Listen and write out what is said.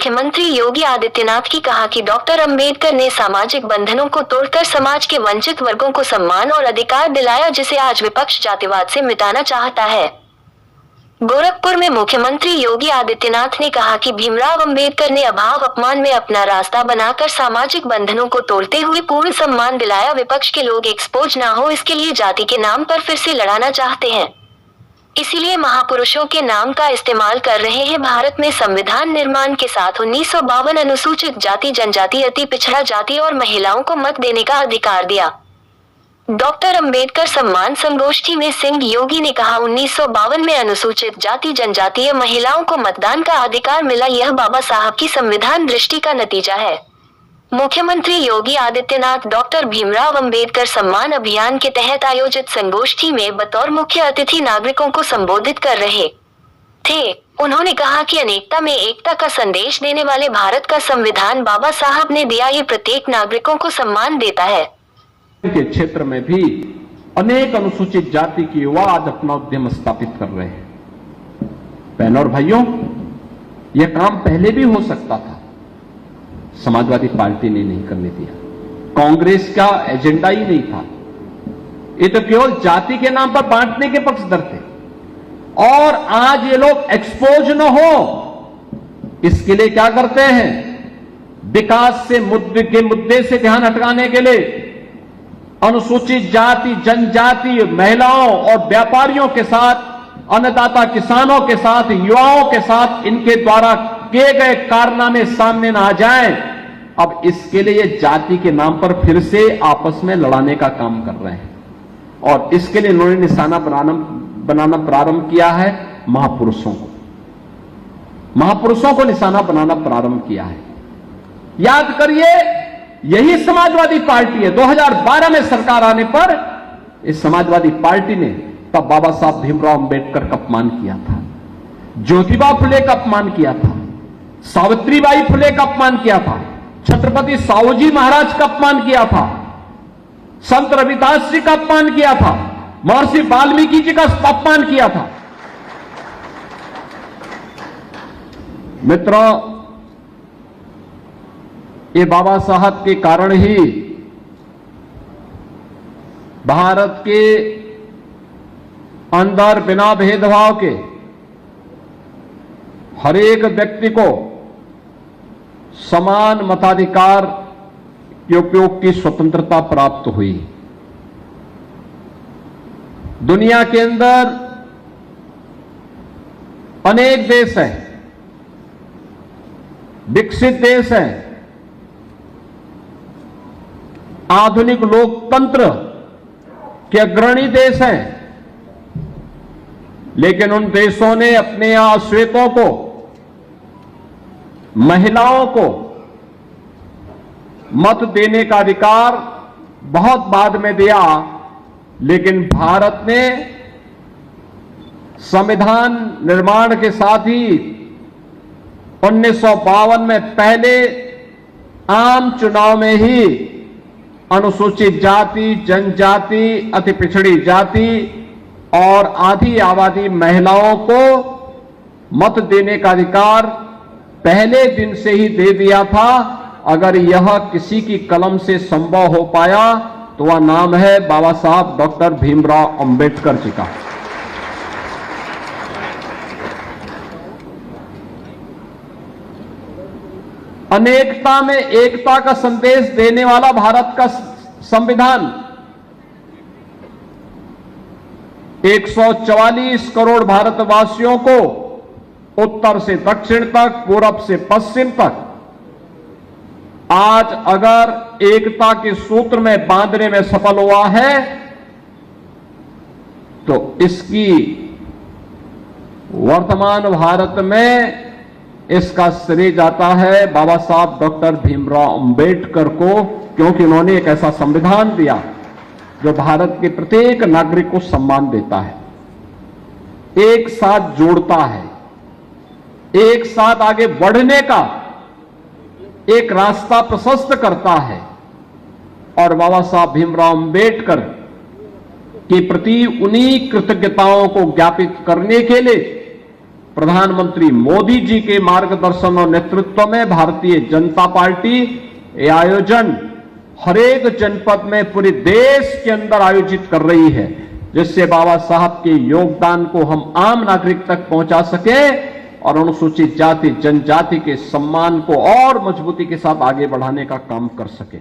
मुख्यमंत्री योगी आदित्यनाथ की कहा कि डॉक्टर अंबेडकर ने सामाजिक बंधनों को तोड़कर समाज के वंचित वर्गों को सम्मान और अधिकार दिलाया, जिसे आज विपक्ष जातिवाद से मिटाना चाहता है। गोरखपुर में मुख्यमंत्री योगी आदित्यनाथ ने कहा कि भीमराव अंबेडकर ने अभाव अपमान में अपना रास्ता बनाकर सामाजिक बंधनों को तोड़ते हुए पूर्ण सम्मान दिलाया। विपक्ष के लोग एक्सपोज ना हो, इसके लिए जाति के नाम पर फिर से लड़ाना चाहते हैं, इसीलिए महापुरुषों के नाम का इस्तेमाल कर रहे हैं। भारत में संविधान निर्माण के साथ 1952 अनुसूचित जाति, जनजाति, अति पिछड़ा जाति और महिलाओं को मत देने का अधिकार दिया। डॉक्टर अंबेडकर सम्मान संगोष्ठी में सिंह योगी ने कहा, 1952 में अनुसूचित जाति, जनजातीय महिलाओं को मतदान का अधिकार मिला, यह बाबा साहब की संविधान दृष्टि का नतीजा है। मुख्यमंत्री योगी आदित्यनाथ डॉक्टर भीमराव अंबेडकर सम्मान अभियान के तहत आयोजित संगोष्ठी में बतौर मुख्य अतिथि नागरिकों को संबोधित कर रहे थे। उन्होंने कहा कि अनेकता में एकता का संदेश देने वाले भारत का संविधान बाबा साहब ने दिया, ये प्रत्येक नागरिकों को सम्मान देता है। के क्षेत्र में भी अनेक अनुसूचित जाति के युवा आज अपना उद्यम स्थापित कर रहे हैं। बहनों और भाइयों, यह काम पहले भी हो सकता था, समाजवादी पार्टी ने नहीं करने दिया। कांग्रेस का एजेंडा ही नहीं था, ये तो केवल जाति के नाम पर बांटने के पक्षधर थे। और आज ये लोग एक्सपोज न हो, इसके लिए क्या करते हैं? विकास से मुद्दे से ध्यान हटकाने के लिए अनुसूचित जाति, जनजाति, महिलाओं और व्यापारियों के साथ, अन्नदाता किसानों के साथ, युवाओं के साथ इनके द्वारा किए गए कारनामे सामने न आ जाएं। अब इसके लिए जाति के नाम पर फिर से आपस में लड़ाने का काम कर रहे हैं और इसके लिए इन्होंने निशाना बनाना प्रारंभ किया है। महापुरुषों को निशाना बनाना प्रारंभ किया है। याद करिए, यही समाजवादी पार्टी है 2012 में सरकार आने पर इस समाजवादी पार्टी ने तब बाबा साहब भीमराव अंबेडकर का अपमान किया था, ज्योतिबा फुले का अपमान किया था, सावित्रीबाई फुले का अपमान किया था, छत्रपति साहूजी महाराज का अपमान किया था, संत रविदास जी का अपमान किया था, महर्षि वाल्मीकि जी का अपमान किया था। मित्रों, ये बाबा साहब के कारण ही भारत के अंदर बिना भेदभाव के हर एक व्यक्ति को समान मताधिकार के उपयोग की स्वतंत्रता प्राप्त हुई। दुनिया के अंदर अनेक देश हैं, विकसित देश हैं, आधुनिक लोकतंत्र के अग्रणी देश हैं, लेकिन उन देशों ने अपने यहां श्वेतों को, महिलाओं को मत देने का अधिकार बहुत बाद में दिया। लेकिन भारत ने संविधान निर्माण के साथ ही 1952 में पहले आम चुनाव में ही अनुसूचित जाति, जनजाति, अति पिछड़ी जाति और आधी आबादी महिलाओं को मत देने का अधिकार पहले दिन से ही दे दिया था। अगर यह किसी की कलम से संभव हो पाया तो वह नाम है बाबा साहब डॉक्टर भीमराव अंबेडकर जी का। अनेकता में एकता का संदेश देने वाला भारत का संविधान 144 करोड़ भारतवासियों को उत्तर से दक्षिण तक, पूरब से पश्चिम तक आज अगर एकता के सूत्र में बांधने में सफल हुआ है तो इसकी वर्तमान भारत में इसका श्रेय जाता है बाबा साहब डॉक्टर भीमराव अंबेडकर को, क्योंकि उन्होंने एक ऐसा संविधान दिया जो भारत के प्रत्येक नागरिक को सम्मान देता है, एक साथ जोड़ता है, एक साथ आगे बढ़ने का एक रास्ता प्रशस्त करता है। और बाबा साहब भीमराव अंबेडकर के प्रति उन्हीं कृतज्ञताओं को ज्ञापित करने के लिए प्रधानमंत्री मोदी जी के मार्गदर्शन और नेतृत्व में भारतीय जनता पार्टी ये आयोजन हर एक जनपद में पूरे देश के अंदर आयोजित कर रही है, जिससे बाबा साहब के योगदान को हम आम नागरिक तक पहुंचा सके और अनुसूचित जाति जनजाति के सम्मान को और मजबूती के साथ आगे बढ़ाने का काम कर सके।